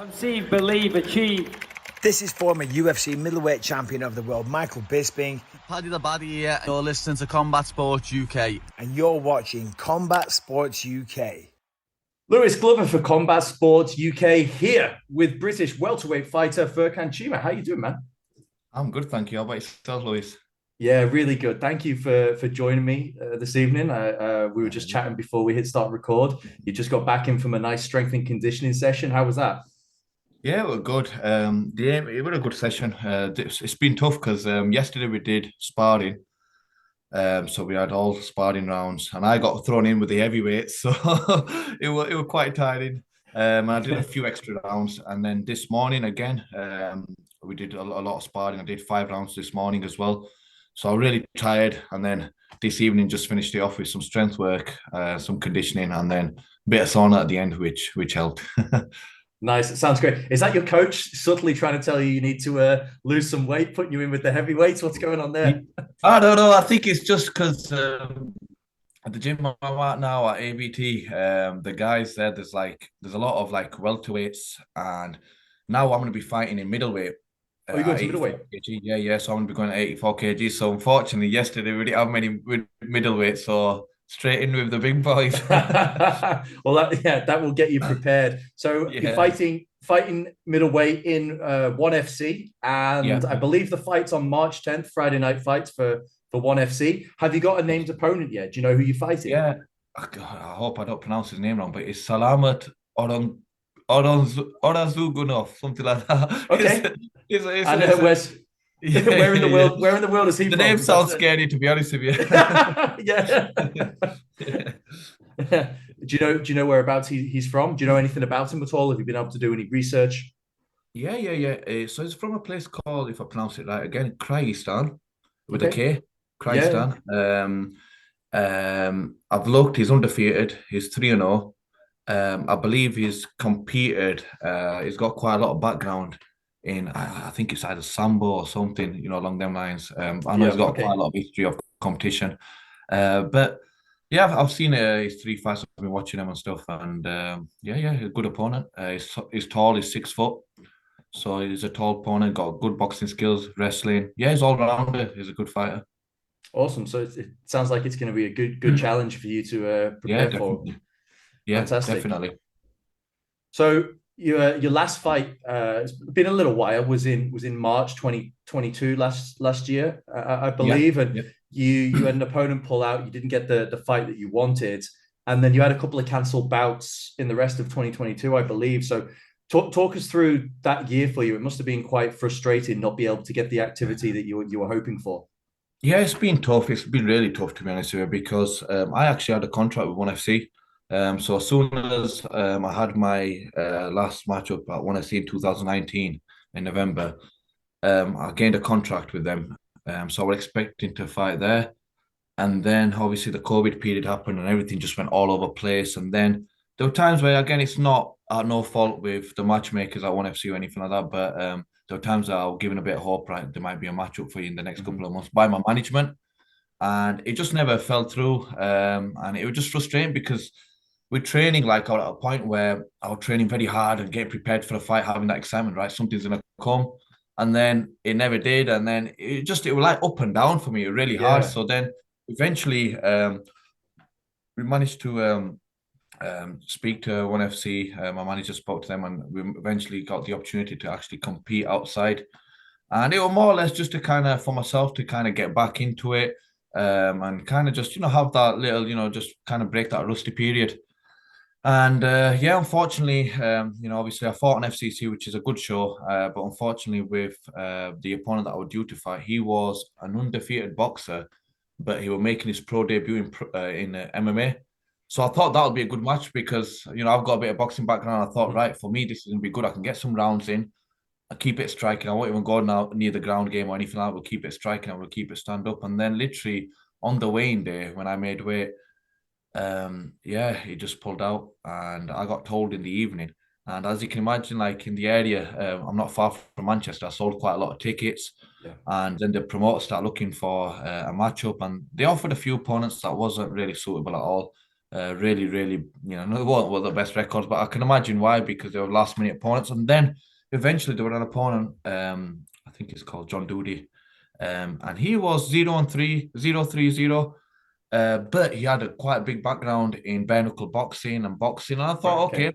Conceive, believe, achieve. This is former UFC middleweight champion of the world, Michael Bisping. Paddy the Baddy here. You're listening to Combat Sports UK. And you're watching Combat Sports UK. Lewis Glover for Combat Sports UK here with British welterweight fighter Furqan Cheema. How you doing, man? I'm good, thank you. How about yourself, Lewis? Yeah, really good. Thank you for joining me this evening. We were just chatting before we hit start record. You just got back in from a nice strength and conditioning session. How was that? Yeah, we're good. It was a good session. It's been tough because yesterday we did sparring. So we had all sparring rounds, and I got thrown in with the heavyweights, so it was quite tiring. I did a few extra rounds, and then this morning again, we did a lot of sparring. I did 5 rounds this morning as well, so I'm really tired. And then this evening, just finished it off with some strength work, some conditioning, and then a bit of sauna at the end, which helped. Nice. It sounds great. Is that your coach subtly trying to tell you need to lose some weight, putting you in with the heavyweights? What's going on there? I don't know. I think it's just because at the gym I'm at now at ABT, the guys there, there's a lot of like welterweights, and now I'm going to be fighting in middleweight. Oh, you're going to middleweight? Kg. Yeah. So I'm going to be going to 84 kg. So unfortunately, yesterday we didn't have many middleweights, so straight in with the big boys. Well, that will get you prepared. So you're fighting middleweight in ONE FC, and I believe the fight's on March 10th, Friday night fights for ONE FC. Have you got a named opponent yet? Do you know who you're fighting? Yeah, I hope I don't pronounce his name wrong, but it's Salamat Orazugunov, something like that. Okay. Where in the world? Where in the world is he the from? The name sounds scary, to be honest with you. Yeah. Do you know whereabouts he's from? Do you know anything about him at all? Have you been able to do any research? Yeah. So it's from a place called, if I pronounce it right again, Kyrgyzstan with a K. Kyrgyzstan. I've looked. He's undefeated. He's 3-0. I believe he's competed. He's got quite a lot of background in, I think it's either Sambo or something, along them lines. I know he's got quite a lot of history of competition. But yeah, I've seen his 3 fights. I've been watching him and stuff, and a good opponent. He's tall. He's 6 foot, so he's a tall opponent. Got good boxing skills, wrestling. Yeah, he's all rounder. He's a good fighter. Awesome. So it sounds like it's going to be a good challenge for you to prepare for. Yeah, fantastic. Definitely. So your last fight, it's been a little while, was in March 2022 last year, I believe, and you had an opponent pull out. You didn't get the fight that you wanted, and then you had a couple of cancelled bouts in the rest of 2022, I believe. So talk us through that year for you. It must have been quite frustrating not be able to get the activity that you were hoping for. Yeah, it's been tough. It's been really tough, to be honest with you, because I actually had a contract with ONE FC. So as soon as I had my last matchup at ONE FC in 2019 in November, I gained a contract with them. So I was expecting to fight there. And then obviously the COVID period happened and everything just went all over the place. And then there were times where, again, it's not no fault with the matchmakers at ONE FC or anything like that, but there were times that I was given a bit of hope, right, there might be a matchup for you in the next couple of months by my management. And it just never fell through. And it was just frustrating because we're training like at a point where I was training very hard and getting prepared for the fight, having that excitement, right? Something's going to come. And then it never did. And then it was like up and down for me, really hard. So then eventually we managed to speak to ONE FC. My manager spoke to them, and we eventually got the opportunity to actually compete outside. And it was more or less just to for myself to get back into it and just, have that little, just break that rusty period. And unfortunately, obviously I fought on FCC, which is a good show, but unfortunately with the opponent that I was due to fight, he was an undefeated boxer, but he was making his pro debut in MMA. So I thought that would be a good match because, I've got a bit of boxing background. I thought, right, for me, this is going to be good. I can get some rounds in. I keep it striking. I won't even go now near the ground game or anything like that. We'll keep it striking and we'll keep it stand up. And then literally on the weighing day, when I made weight, he just pulled out and I got told in the evening. And as you can imagine, like in the area, I'm not far from Manchester. I sold quite a lot of tickets. And then the promoters started looking for a matchup, and they offered a few opponents that wasn't really suitable at all. Really, really, they weren't the best records, but I can imagine why, because they were last minute opponents. And then eventually they were an opponent, I think it's called John Doody. And he was 0-3, 0-3-0. But he had quite a big background in bare knuckle boxing and boxing. And I thought, okay,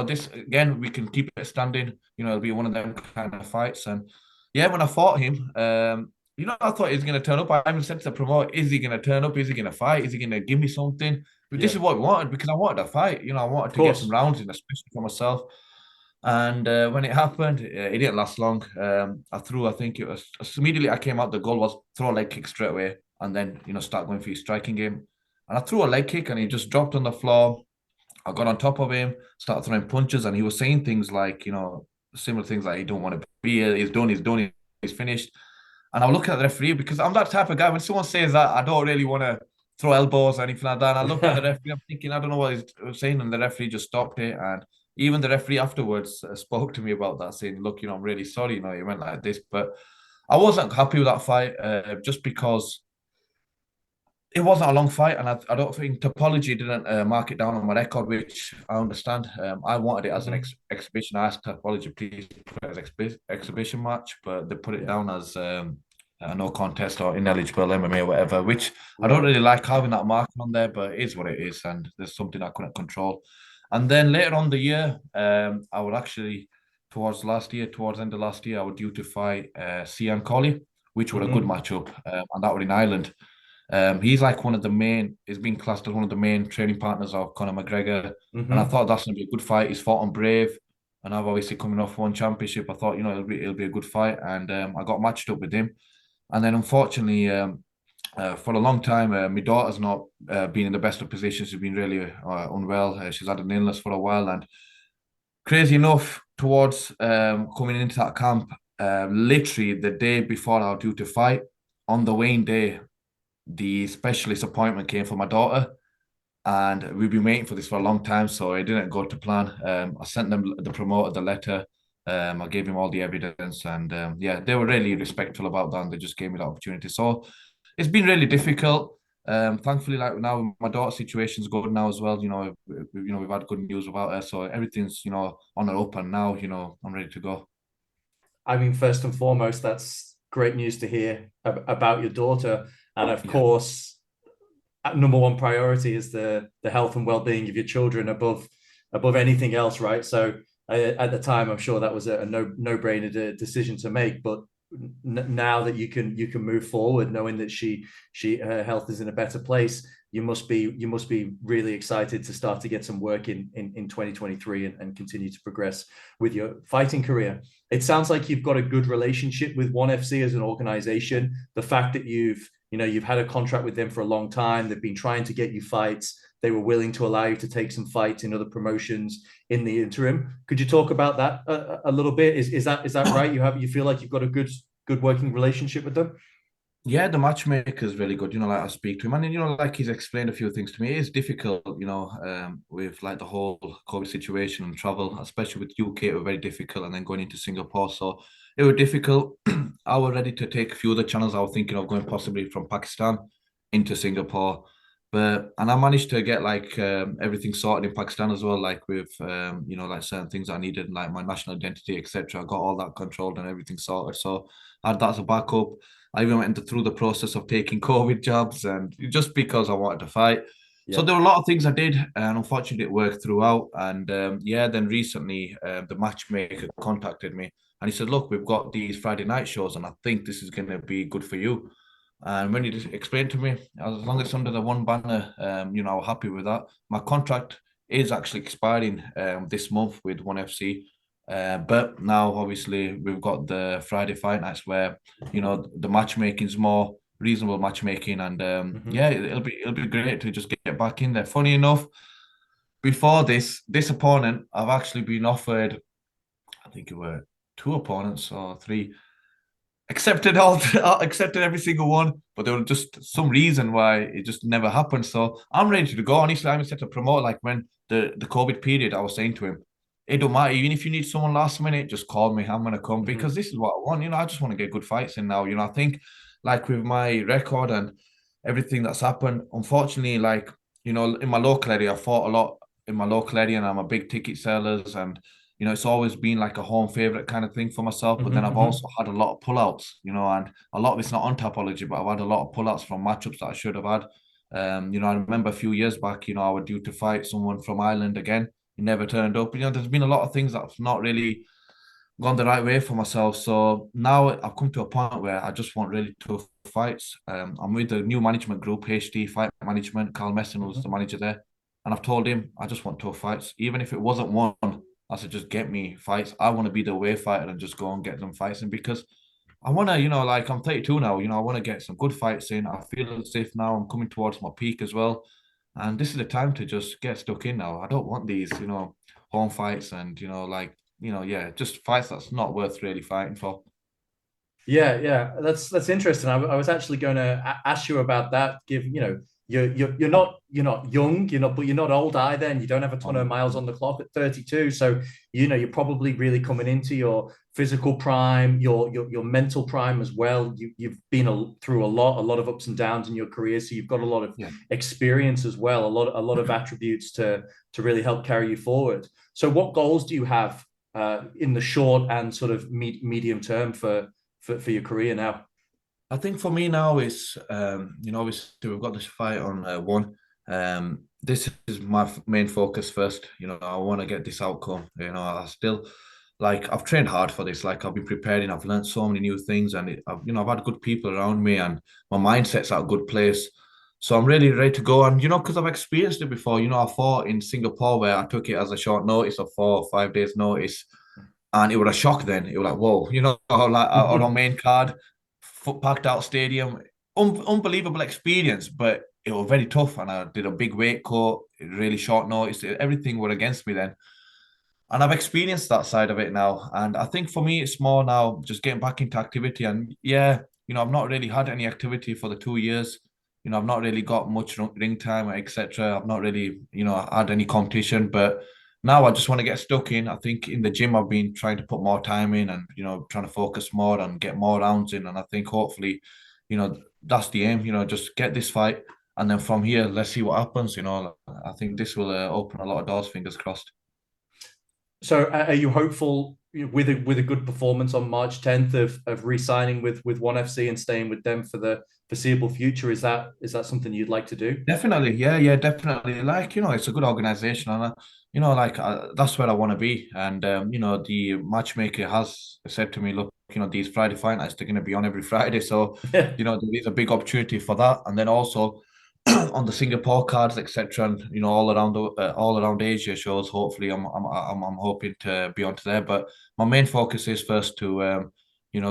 this again, we can keep it standing. It'll be one of them kind of fights. And yeah, when I fought him, I thought he was going to turn up. I even said to the promoter, is he going to turn up? Is he going to fight? Is he going to give me something? But this is what we wanted, because I wanted a fight. I wanted to get some rounds in, especially for myself. And when it happened, it didn't last long. I think it was immediately I came out, the goal was throw a leg kick straight away and then, start going for your striking game. And I threw a leg kick and he just dropped on the floor. I got on top of him, started throwing punches, and he was saying things like, similar things like, he don't want to be here, he's done, he's finished. And I look at the referee, because I'm that type of guy, when someone says that, I don't really want to throw elbows or anything like that. And I look at the referee, I'm thinking, I don't know what he's saying, and the referee just stopped it. And even the referee afterwards spoke to me about that, saying, look, I'm really sorry, you went like this. But I wasn't happy with that fight, just because it wasn't a long fight, and I don't think Topology didn't mark it down on my record, which I understand. I wanted it as an exhibition. I asked Topology, please put it as exhibition match, but they put it down as a no contest or ineligible MMA or whatever, which I don't really like having that marking on there, but it is what it is, and there's something I couldn't control. And then later on the year, I would actually, towards the end of last year, I was due to fight Cian Colley, which was a good matchup, and that was in Ireland. He's like he's been classed as one of the main training partners of Conor McGregor. And I thought that's going to be a good fight. He's fought on Brave, and I've obviously coming off one championship. I thought, it'll be a good fight. And I got matched up with him. And then unfortunately, for a long time, my daughter's not been in the best of positions. She's been really unwell. She's had an illness for a while. And crazy enough, towards coming into that camp, literally the day before I was due to fight, on the weighing day, the specialist appointment came for my daughter, and we've been waiting for this for a long time, so it didn't go to plan. I sent the promoter the letter. I gave him all the evidence, and they were really respectful about that, and they just gave me the opportunity. So it's been really difficult. Thankfully, like now, my daughter's situation's good now as well. We've had good news about her, so everything's on the up, and now I'm ready to go. I mean, first and foremost, that's great news to hear about your daughter. And of course, number one priority is the health and well-being of your children above anything else, right? So at the time, I'm sure that was a no-brainer decision to make. But now that you can move forward, knowing that her health is in a better place, you must be really excited to start to get some work in 2023 and continue to progress with your fighting career. It sounds like you've got a good relationship with ONE FC as an organization. The fact that you've had a contract with them for a long time, they've been trying to get you fights. They were willing to allow you to take some fights in other promotions in the interim. Could you talk about that a little bit? Is that right? You feel like you've got a good working relationship with them? Yeah, the matchmaker is really good. Like I speak to him, and like he's explained a few things to me. It is difficult, with like the whole COVID situation and travel, especially with UK. It was very difficult, and then going into Singapore, so it was difficult. I was ready to take a few of the channels. I was thinking of going possibly from Pakistan into Singapore, and I managed to get like everything sorted in Pakistan as well, like with like certain things I needed, like my national identity, etc. I got all that controlled and everything sorted, so I had that as a backup. I even went through the process of taking COVID jabs, and just because I wanted to fight. Yeah. So there were a lot of things I did, and unfortunately it worked throughout. And then recently the matchmaker contacted me, and he said, look, we've got these Friday night shows, and I think this is going to be good for you. And when he just explained to me, as long as it's under the one banner, I was happy with that. My contract is actually expiring this month with ONE FC. But now obviously we've got the Friday fight nights where the matchmaking's more reasonable matchmaking, and it'll be great to just get back in there. Funny enough, before this opponent, I've actually been offered, I think it were 2 opponents or 3, accepted every single one, but there was just some reason why it just never happened. So I'm ready to go. Honestly, I'm set to promote. Like when the COVID period, I was saying to him, it don't matter. Even if you need someone last minute, just call me. I'm going to come because this is what I want. I just want to get good fights in now. I think like with my record and everything that's happened, unfortunately, like in my local area, I fought a lot in my local area, and I'm a big ticket sellers, and it's always been like a home favorite kind of thing for myself. But then I've also had a lot of pullouts, and a lot of it's not on Tapology, but I've had a lot of pullouts from matchups that I should have had. I remember a few years back, I was due to fight someone from Ireland again. He never turned up. There's been a lot of things that's not really gone the right way for myself. So now I've come to a point where I just want really tough fights. I'm with the new management group, HD Fight Management. Carl Messon was the manager there. And I've told him, I just want tough fights. Even if it wasn't one, I said, just get me fights. I want to be the away fighter and just go and get them fights in, because I want to, like I'm 32 now, I want to get some good fights in. I feel as if now I'm coming towards my peak as well. And this is the time to just get stuck in now. I don't want these, home fights and, just fights that's not worth really fighting for. Yeah, that's interesting. I was actually going to ask you about that. You're not young, but you're not old either, and you don't have a ton of miles on the clock at 32. So you're probably really coming into your physical prime, your mental prime as well. You've been through a lot of ups and downs in your career, so you've got a lot of experience as well, a lot of attributes to really help carry you forward. So what goals do you have in the short and sort of medium term for your career now? I think for me now is, obviously we've got this fight on one. This is my main focus first. I want to get this outcome. I still, I've trained hard for this. Like, I've been preparing. I've learned so many new things, and I've had good people around me, and my mindset's at a good place. So I'm really ready to go. And because I've experienced it before. I fought in Singapore where I took it as a short notice of 4 or 5 days notice. And it was a shock then. It was like, whoa, like on our main card, packed out stadium, unbelievable experience, but it was very tough. And I did a big weight cut, really short notice. Everything were against me then. And I've experienced that side of it now. And I think for me, it's more now just getting back into activity. And yeah, I've not really had any activity for the 2 years. I've not really got much ring time, etc. I've not really, had any competition, but now I just want to get stuck in. I think in the gym, I've been trying to put more time in and, trying to focus more and get more rounds in. And I think hopefully, that's the aim, just get this fight. And then from here, let's see what happens. I think this will open a lot of doors, fingers crossed. So are you hopeful with a good performance on March 10th of re-signing with ONE FC and staying with them for the foreseeable future? Is that something you'd like to do? Definitely, yeah, definitely. It's a good organization, and that's where I want to be. And the matchmaker has said to me, look, these Friday fight nights, they're going to be on every Friday, so there is a big opportunity for that. And then also on the Singapore cards, etc., and all around Asia shows. Hopefully, I'm hoping to be onto there. But my main focus is first to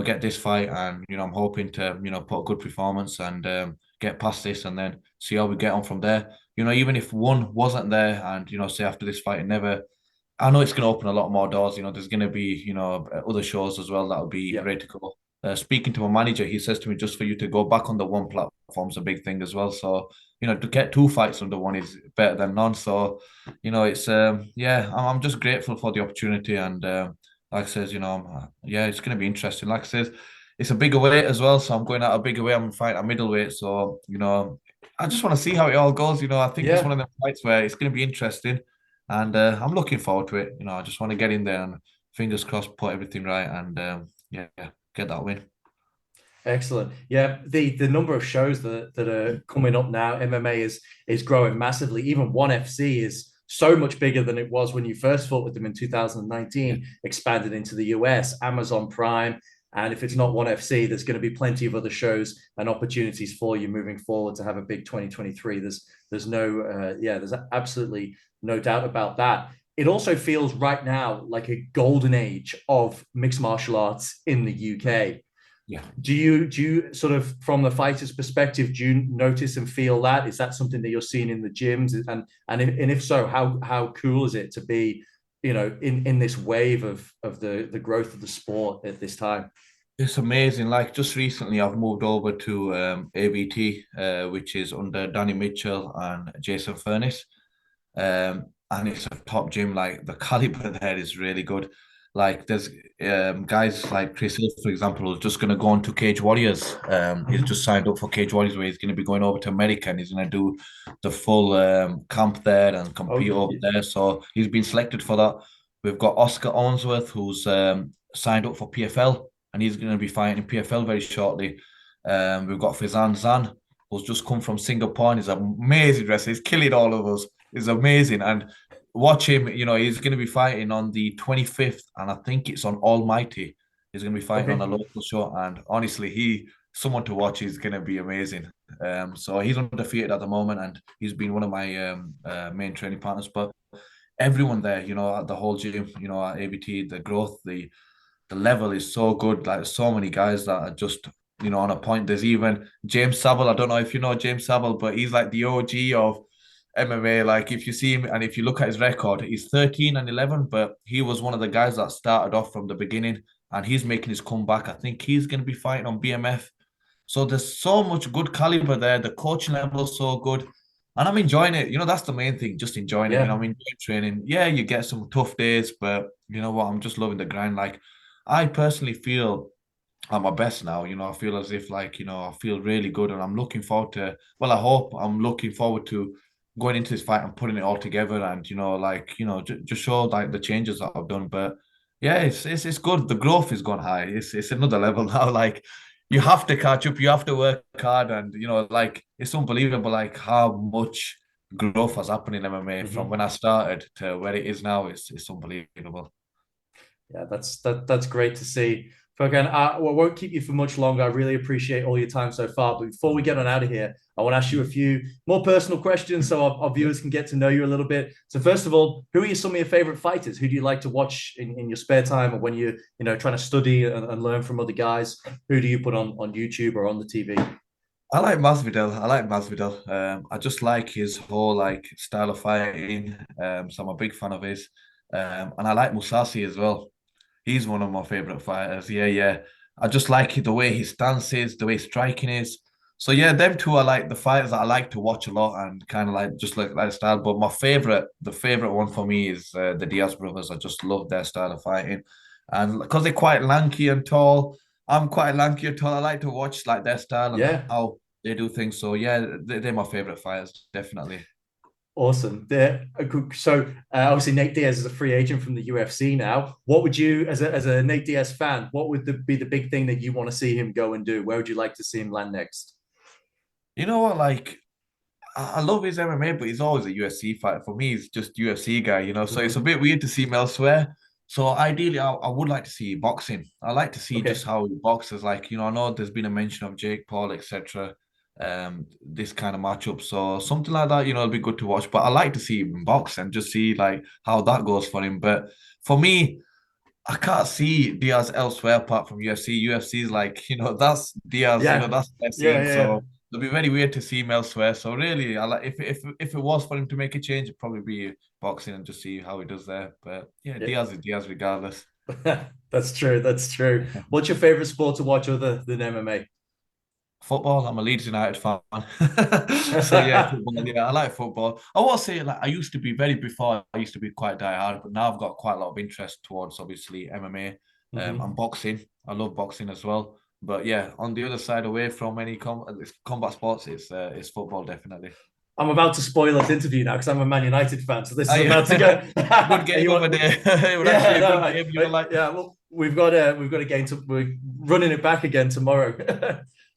get this fight, and I'm hoping to put a good performance and get past this, and then see how we get on from there. Even if one wasn't there, and say after this fight, I know it's going to open a lot more doors. There's going to be other shows as well that'll be ready to go. Speaking to my manager, he says to me, just for you to go back on the one platform's a big thing as well. So, to get 2 fights under one is better than none. So, it's, I'm just grateful for the opportunity. And like I says, it's going to be interesting. Like I says, it's a bigger weight as well. So I'm going out a bigger weight. I'm fighting at middleweight. So, I just want to see how it all goes. I think it's one of the fights where it's going to be interesting. And I'm looking forward to it. I just want to get in there and fingers crossed, put everything right. And get that win. Excellent. Yeah, the number of shows that are coming up now, MMA is growing massively. Even ONE FC is so much bigger than it was when you first fought with them in 2019, expanded into the US, Amazon Prime. And if it's not ONE FC, there's going to be plenty of other shows and opportunities for you moving forward to have a big 2023. There's absolutely no doubt about that. It also feels right now like a golden age of mixed martial arts in the UK. Yeah. Do you sort of, from the fighter's perspective, do you notice and feel that? Is that something that you're seeing in the gyms? And if so, how cool is it to be, in this wave of the growth of the sport at this time? It's amazing. Like, just recently, I've moved over to ABT, which is under Danny Mitchell and Jason Furnace. And it's a top gym. Like, the caliber there is really good. Like there's guys like Chris Hill, for example, who's just going to go on to Cage Warriors. He's Mhm. just signed up for Cage Warriors, where he's going to be going over to America and he's going to do the full camp there and compete over Okay. there. So he's been selected for that. We've got Oscar Owensworth, who's signed up for PFL, and he's going to be fighting in PFL very shortly. We've got Fizan Zan, who's just come from Singapore, and he's an amazing wrestler. He's killing all of us. He's amazing. And watch him. He's going to be fighting on the 25th, and I think it's on Almighty. He's going to be fighting on a Okay. local show, and honestly, someone to watch. He's going to be amazing. So he's undefeated at the moment, and he's been one of my main training partners. But everyone there, at the whole gym, at ABT, the growth, the level is so good. Like so many guys that are just on a point. There's even James Saville. I don't know if you know James Saville, but he's like the OG of MMA. Like if you see him and if you look at his record, he's 13-11, but he was one of the guys that started off from the beginning, and he's making his comeback. I think he's going to be fighting on BMF. So there's so much good caliber there. The coaching level is so good. And I'm enjoying it. That's the main thing, just enjoying it. Yeah. I'm enjoying training. Yeah, you get some tough days, but you know what? I'm just loving the grind. Like, I personally feel at my best now. I feel as if I feel really good, and I'm looking forward to. Well, I'm looking forward to going into this fight and putting it all together, and just show like the changes that I've done. But yeah, it's good. The growth is gone high. It's another level now. Like you have to catch up. You have to work hard, and it's unbelievable. Like how much growth has happened in MMA from Mhm. when I started to where it is now. It's unbelievable. Yeah, that's great to see. Furqan, I won't keep you for much longer. I really appreciate all your time so far. But before we get on out of here, I want to ask you a few more personal questions so our viewers can get to know you a little bit. So first of all, who are some of your favorite fighters? Who do you like to watch in your spare time or when you're trying to study and learn from other guys? Who do you put on YouTube or on the TV? I like Masvidal. I like Masvidal. I just like his whole style of fighting. So I'm a big fan of his. And I like Musasi as well. He's one of my favorite fighters. Yeah, yeah. I just like the way his stance is, the way his striking is. So yeah, them two are like the fighters that I like to watch a lot and kind of like just like style. But the favorite one for me is the Diaz brothers. I just love their style of fighting, and because they're quite lanky and tall, I'm quite lanky and tall. I like to watch like their style and Yeah. how they do things. So yeah, they're my favorite fighters, definitely. Awesome. Obviously Nate Diaz is a free agent from the UFC now. What would you, as a Nate Diaz fan, what would be the big thing that you want to see him go and do? Where would you like to see him land next? You know what? Like I love his MMA, but he's always a UFC fighter. For me, he's just UFC guy. So it's a Mhm. bit weird to see him elsewhere. So ideally, I would like to see boxing. I like to see just Okay. how he boxes. I know there's been a mention of Jake Paul, etc. This kind of matchup. So something like that, it'll be good to watch. But I like to see him box and just see like how that goes for him. But for me, I can't see Diaz elsewhere apart from UFC. UFC is that's Diaz, Yeah. that's their Yeah. scene. Yeah. So it'll be very weird to see him elsewhere. So really, I like if it was for him to make a change, it'd probably be boxing and just see how he does there. But yeah, Yeah. Diaz is Diaz regardless. That's true. That's true. What's your favorite sport to watch other than MMA? Football, I'm a Leeds United fan. So yeah, football, yeah, I like football. I will say I used to be before I used to be quite die-hard, but now I've got quite a lot of interest towards obviously MMA and Mhm. boxing. I love boxing as well. But yeah, on the other side, away from any combat sports, it's football definitely. I'm about to spoil this interview now because I'm a Man United fan. So this is I, about to go. good Are game you over want? there. It would actually Yeah, be a no, good game, yeah. Well, we've got a game to. We're running it back again tomorrow.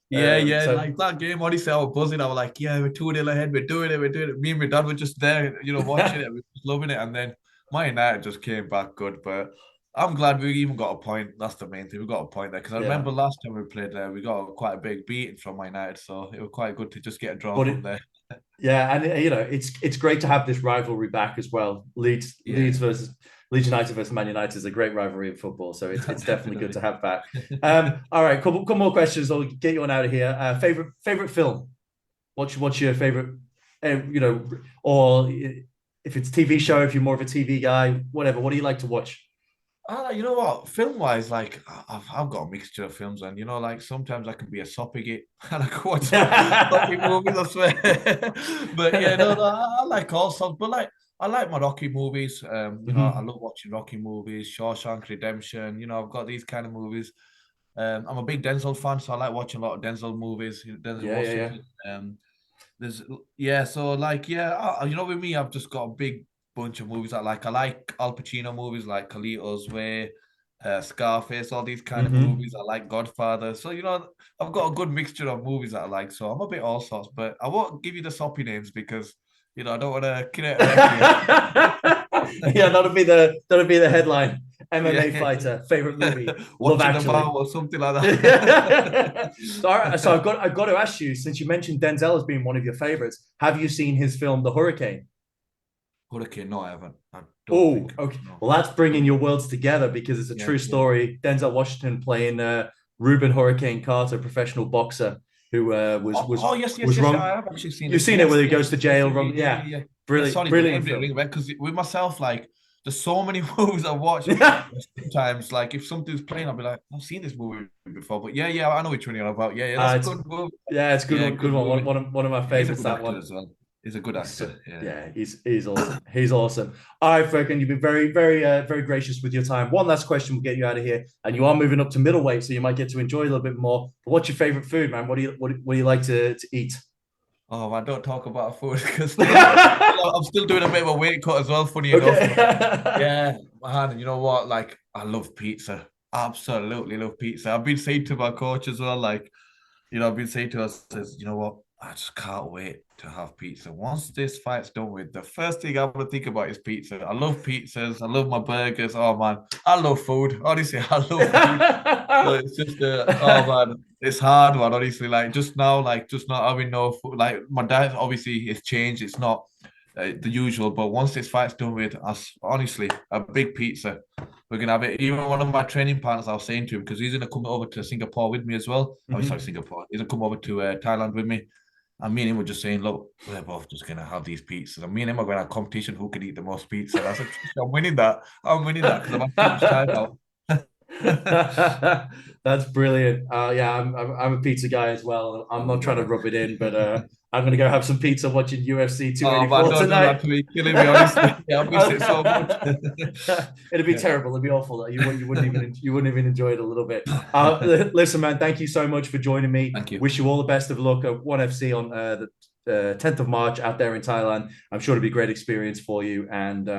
Yeah, yeah, So like that game. Honestly, I was buzzing. I was like, "Yeah, we're 2-0 ahead. We're doing it. We're doing it." Me and my dad were just there, watching it. We were just loving it. And then my United just came back good. But I'm glad we even got a point. That's the main thing. We got a point there because I yeah, remember last time we played there, we got quite a big beating from my United. So it was quite good to just get a draw but from there. yeah, and it's great to have this rivalry back as well. Leeds Yeah, versus Leeds United versus Man United is a great rivalry in football, so it's definitely good to definitely. have back. All right, couple more questions. I'll get you on out of here. Favorite film? What's your favorite? Or if it's TV show, if you're more of a TV guy, whatever. What do you like to watch? You know what? Film wise, I've got a mixture of films, and sometimes I can be a soppy git and I can watch some soppy movies, I swear. But yeah, no, I like all sorts. But I like my Rocky movies. I love watching Rocky movies, Shawshank Redemption. I've got these kind of movies. I'm a big Denzel fan, so I like watching a lot of Denzel movies. Denzel Washington. So with me, I've just got a big bunch of movies I like. I like Al Pacino movies like Carlito's Way, Scarface, all these kind of movies. I like Godfather. So, I've got a good mixture of movies that I like. So I'm a bit all sorts, but I won't give you the soppy names because, I don't want to kill it. Yeah, that'll be the headline. MMA fighter, favorite movie, Love Actually, or something like that. So I've got to ask you, since you mentioned Denzel as being one of your favorites, have you seen his film The Hurricane? Hurricane? No, I haven't. Okay. No. Well, that's bringing your worlds together because it's a true story. Denzel Washington playing Ruben Hurricane Carter, professional boxer who was wrong. I have actually seen. You've seen it where he goes to jail. Yeah. Brilliant film. Because with myself, like, there's so many movies I watch. Sometimes, like, if something's playing, I'll be like, I've seen this movie before. But yeah, I know which one you're about. Yeah, that's a good movie. Yeah, it's good. Good one. One of my favorites. That one as well. He's a good actor. Yeah, he's awesome. He's awesome. All right, Furqan, you've been very, very, very gracious with your time. One last question, we'll get you out of here. And you are moving up to middleweight, so you might get to enjoy a little bit more. But what's your favorite food, man? What do you like to eat? Oh, man, don't talk about food because I'm still doing a bit of a weight cut as well, funny enough. Yeah, man, you know what? Like, I love pizza. Absolutely love pizza. I've been saying to my coach as well, like, I've been saying to us, you know what? I just can't wait to have pizza. Once this fight's done with, the first thing I'm going to think about is pizza. I love pizzas. I love my burgers. Oh, man. I love food. Honestly, I love food. So it's just, oh, man. It's hard, man, honestly. Like, just not having no food. Like, my diet, obviously, it's changed. It's not the usual. But once this fight's done with, honestly, a big pizza. We're going to have it. Even one of my training partners, I was saying to him, because he's going to come over to Singapore with me as well. Oh, sorry, Singapore. He's going to come over to Thailand with me. And me and him were just saying, look, we're both just going to have these pizzas. And me and him are going to have a competition who can eat the most pizza. And I said, I'm winning that because I've had too much time out. That's brilliant. I'm a pizza guy as well. I'm not trying to rub it in, but I'm going to go have some pizza watching UFC 284 tonight. Do killing me, honestly. Yeah, I miss it so much. It'd be terrible. It'd be awful. You wouldn't even enjoy it a little bit. Listen, man, thank you so much for joining me. Thank you. Wish you all the best of luck at ONE FC on the 10th of March out there in Thailand. I'm sure it'll be a great experience for you, and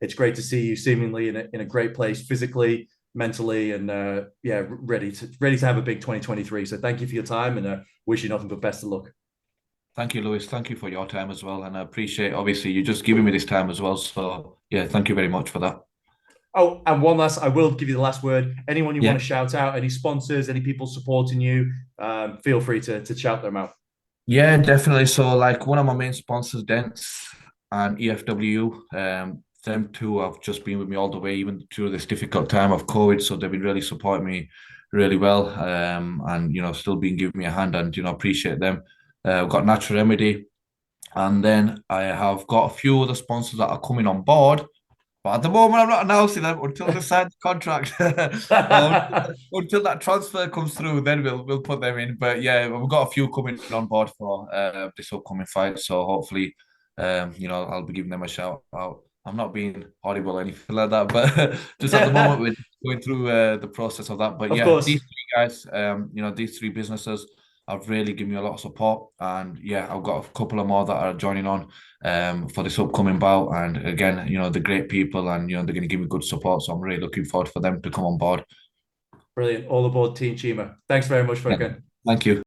it's great to see you seemingly in a great place physically, mentally, and ready to have a big 2023. So thank you for your time, and wish you nothing but best of luck. Thank you, Lewis. Thank you for your time as well. And I appreciate, obviously, you just giving me this time as well. So, yeah, thank you very much for that. Oh, and I will give you the last word. Anyone you want to shout out, any sponsors, any people supporting you, feel free to shout them out. Yeah, definitely. So, like, one of my main sponsors, Dents and EFW, them two have just been with me all the way, even through this difficult time of COVID. So they've been really supporting me really well, and, still been giving me a hand, and, appreciate them. I've got Natural Remedy, and then I have got a few other sponsors that are coming on board. But at the moment, I'm not announcing them until they sign the contract. Until that transfer comes through, then we'll put them in. But yeah, we've got a few coming on board for this upcoming fight. So hopefully, I'll be giving them a shout out. I'm not being horrible or anything like that, but just at the moment we're going through the process of that. But of course. These three guys, these three businesses have really given me a lot of support, and I've got a couple of more that are joining on for this upcoming bout. And again, they're great people, and they're going to give me good support. So I'm really looking forward for them to come on board. Brilliant! All aboard, Team Cheema. Thanks very much, Furqan. Thank you.